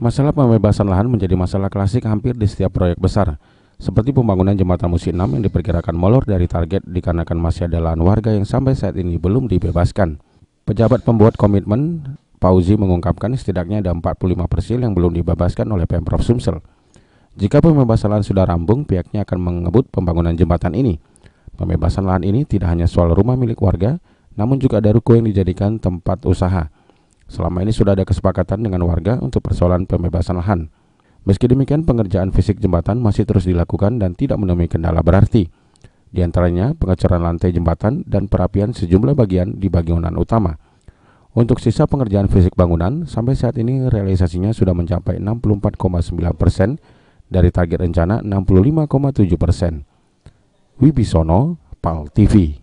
Masalah pembebasan lahan menjadi masalah klasik hampir di setiap proyek besar, seperti pembangunan jembatan Musi 6 yang diperkirakan molor dari target dikarenakan masih ada lahan warga yang sampai saat ini belum dibebaskan. Pejabat pembuat komitmen, Fauzi, mengungkapkan setidaknya ada 45 parcel yang belum dibebaskan oleh Pemprov Sumsel. Jika pembebasan lahan sudah rampung, pihaknya akan mengebut pembangunan jembatan ini. Pembebasan lahan ini tidak hanya soal rumah milik warga, namun juga ada ruko yang dijadikan tempat usaha. Selama ini sudah ada kesepakatan dengan warga untuk persoalan pembebasan lahan. Meski demikian, pengerjaan fisik jembatan masih terus dilakukan dan tidak menemui kendala berarti. Di antaranya pengecoran lantai jembatan dan perapian sejumlah bagian di bangunan utama. Untuk sisa pengerjaan fisik bangunan, sampai saat ini realisasinya sudah mencapai 64,9% dari target rencana 65,7%. Wibisono, PAL TV.